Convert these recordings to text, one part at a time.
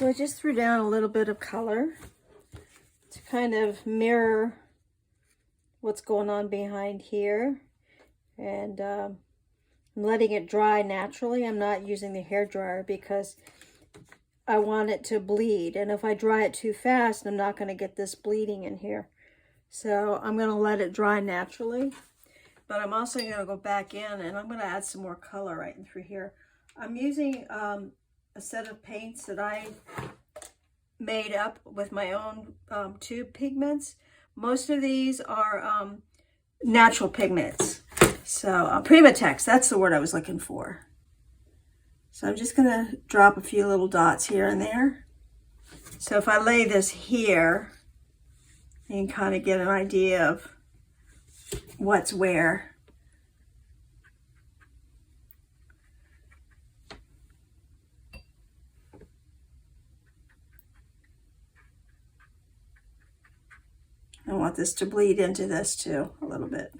So I just threw down a little bit of color to kind of mirror what's going on behind here. And I'm letting it dry naturally. I'm not using the hair dryer because I want it to bleed. And if I dry it too fast, I'm not going to get this bleeding in here. So I'm going to let it dry naturally. But I'm also going to go back in and I'm going to add some more color right in through here. I'm using a set of paints that I made up with my own tube pigments. Most of these are natural pigments. So Primatex, that's the word I was looking for. So I'm just going to drop a few little dots here and there. So if I lay this here, you can kind of get an idea of what's where. I want this to bleed into this too, a little bit.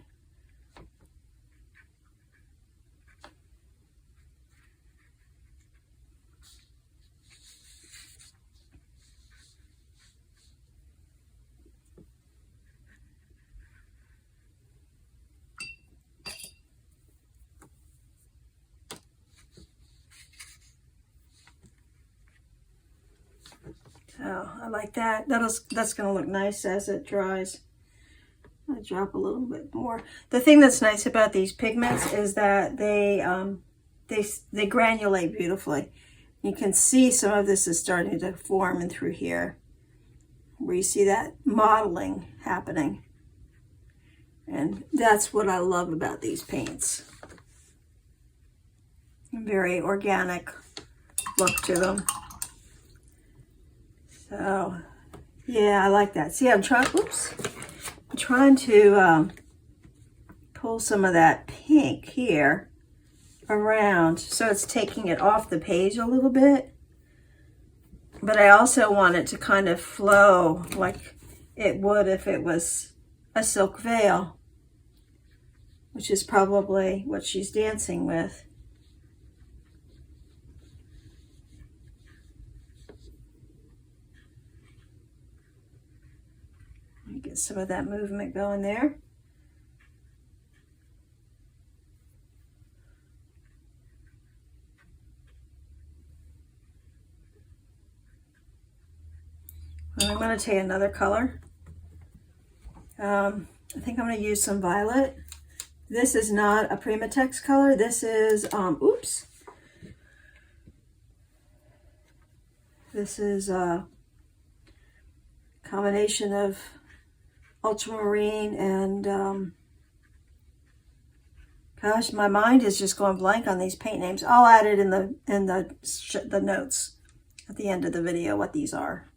So I like that. That's going to look nice as it dries. I drop a little bit more. The thing that's nice about these pigments is that they granulate beautifully. You can see some of this is starting to form in through here, where you see that modeling happening. And that's what I love about these paints. Very organic look to them. So, yeah, I like that. See, I'm trying to pull some of that pink here around so it's taking it off the page a little bit. But I also want it to kind of flow like it would if it was a silk veil, which is probably what she's dancing with. Get some of that movement going there. And I'm going to take another color. I think I'm going to use some violet. This is not a Primatex color. This is, This is a combination of ultramarine and gosh, my mind is just going blank on these paint names. I'll add it in the notes at the end of the video what these are,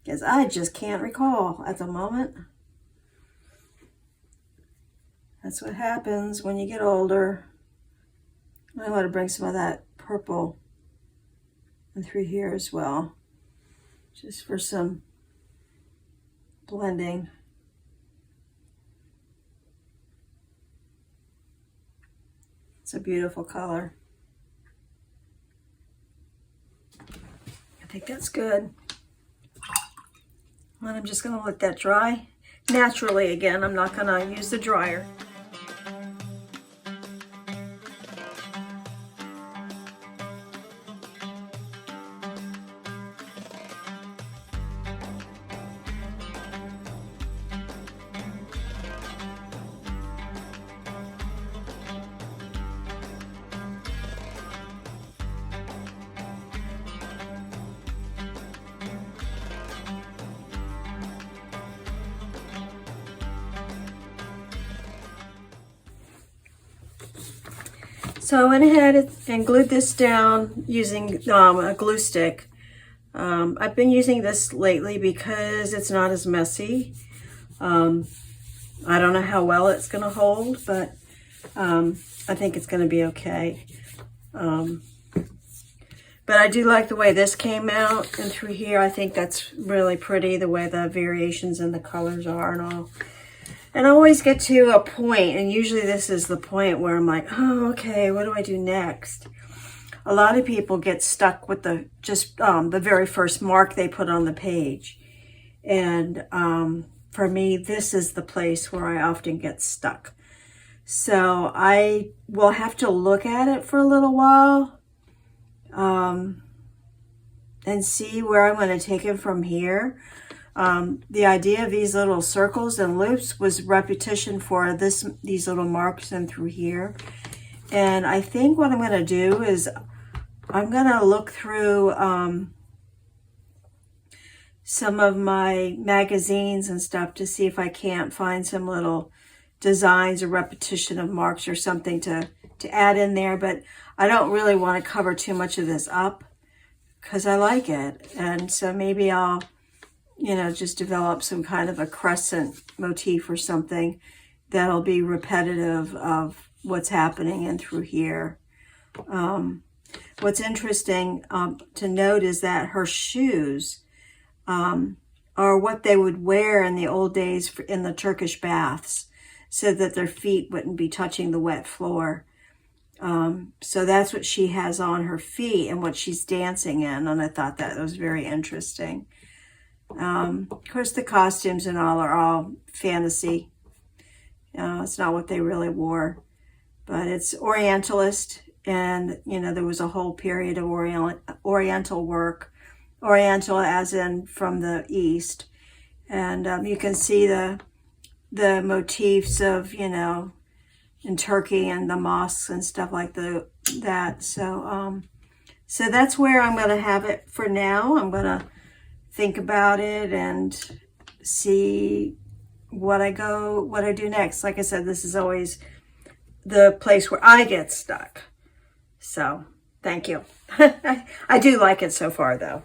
because I just can't recall at the moment. That's what happens when you get older. I want to bring some of that purple in through here as well, just for some blending. It's a beautiful color. I think that's good. And I'm just going to let that dry naturally again. I'm not going to use the dryer. So I went ahead and glued this down using a glue stick. I've been using this lately because it's not as messy. I don't know how well it's going to hold, but I think it's going to be okay. But I do like the way this came out and through here. I think that's really pretty, the way the variations in the colors are and all. And I always get to a point, and usually this is the point where I'm like, oh, okay, what do I do next? a lot of people get stuck with the very first mark they put on the page. And for me, this is the place where I often get stuck. So I will have to look at it for a little while and see where I'm going to take it from here. The idea of these little circles and loops was repetition for these little marks and through here. And I think what I'm going to do is I'm going to look through some of my magazines and stuff to see if I can't find some little designs or repetition of marks or something to add in there. But I don't really want to cover too much of this up because I like it. And so maybe I'll, you know, just develop some kind of a crescent motif or something that'll be repetitive of what's happening in through here. What's interesting to note is that her shoes are what they would wear in the old days in the Turkish baths, so that their feet wouldn't be touching the wet floor. So that's what she has on her feet and what she's dancing in, and I thought that was very interesting. Of course, the costumes and all are all fantasy. It's not what they really wore, but it's Orientalist, and you know, there was a whole period of Oriental work, Oriental as in from the East, and you can see the motifs of, you know, in Turkey and the mosques and stuff like that. So so that's where I'm going to have it for now. I'm going to think about it and see what I do next. Like I said, this is always the place where I get stuck. So thank you. I do like it so far though.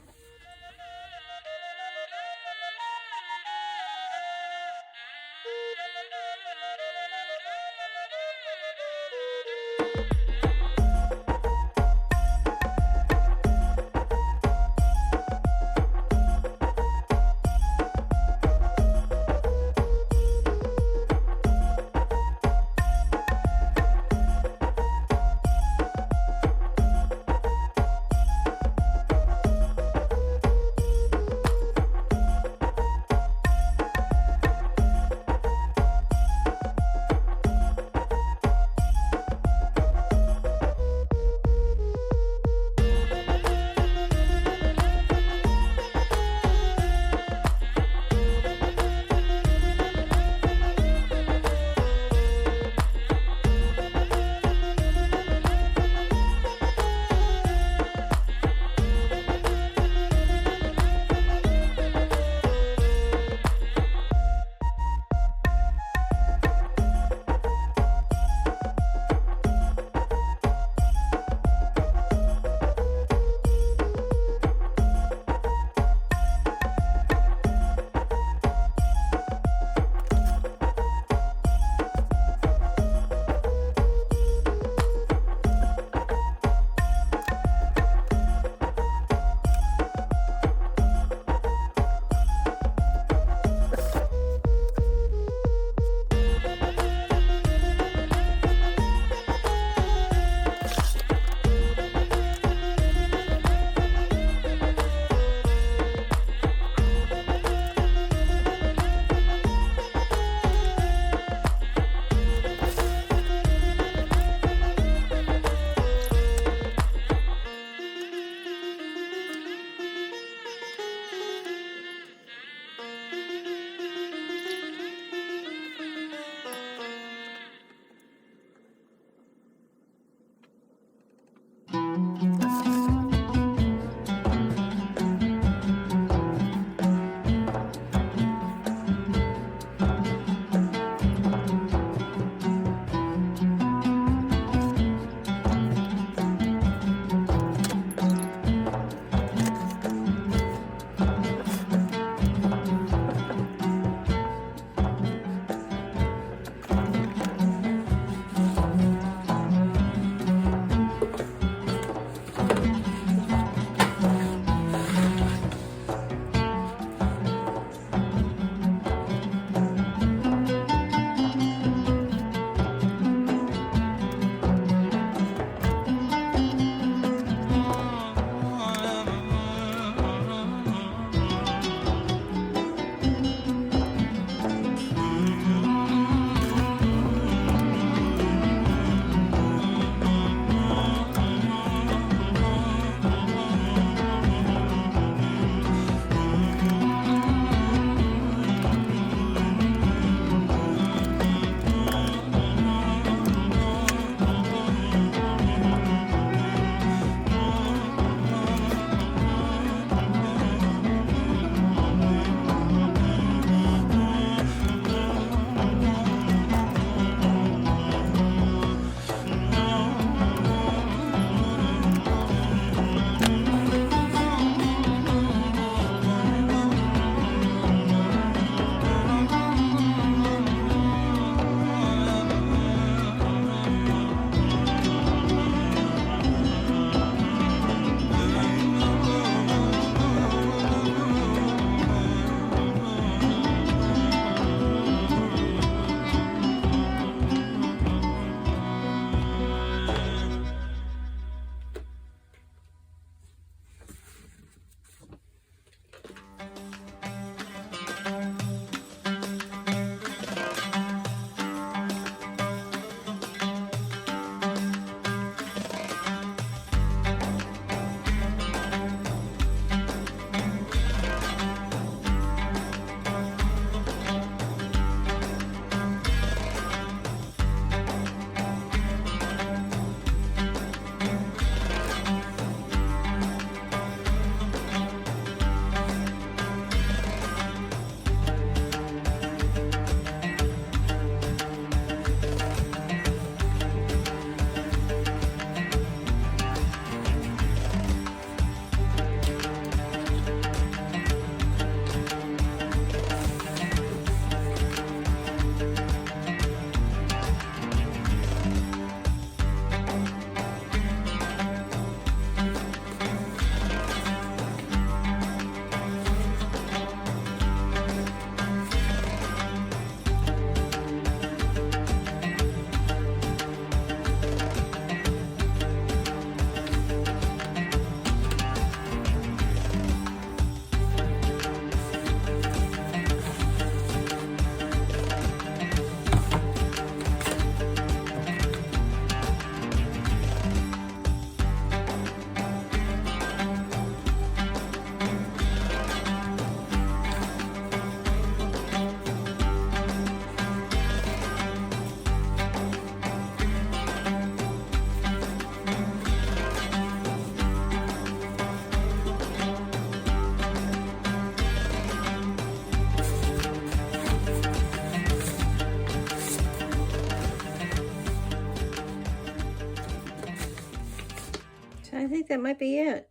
that might be it.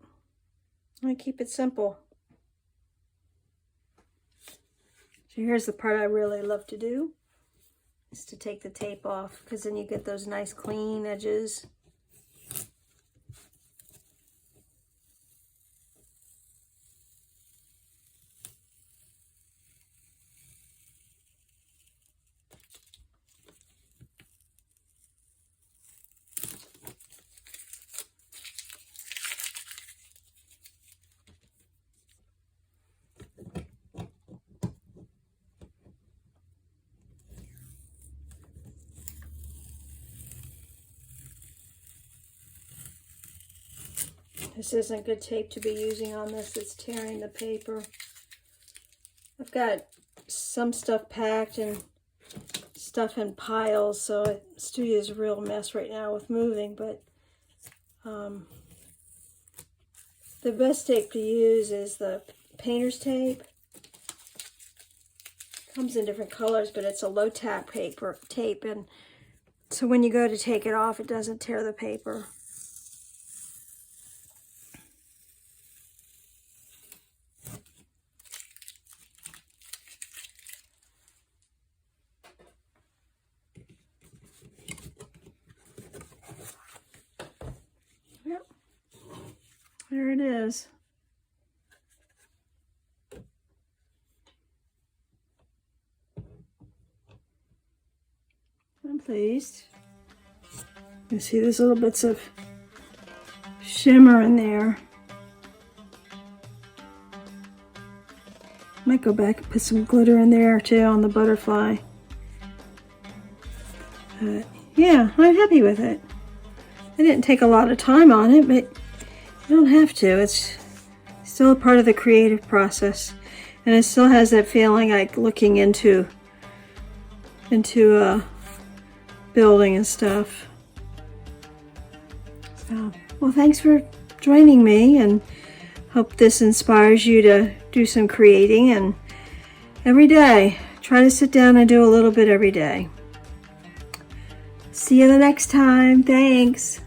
I keep it simple. So here's the part I really love to do, is to take the tape off, because then you get those nice clean edges. This isn't good tape to be using on this. It's tearing the paper. I've got some stuff packed and stuff in piles, so the studio is a real mess right now with moving, but the best tape to use is the painter's tape. It comes in different colors, but it's a low tack tape, and so when you go to take it off, it doesn't tear the paper. Yep, there it is. I'm pleased. You see there's little bits of shimmer in there. Might go back and put some glitter in there too on the butterfly. But yeah, I'm happy with it. I didn't take a lot of time on it, but you don't have to. It's still a part of the creative process. And it still has that feeling like looking into building and stuff. So, well, thanks for joining me, and hope this inspires you to do some creating, and every day try to sit down and do a little bit every day. See you the next time. Thanks.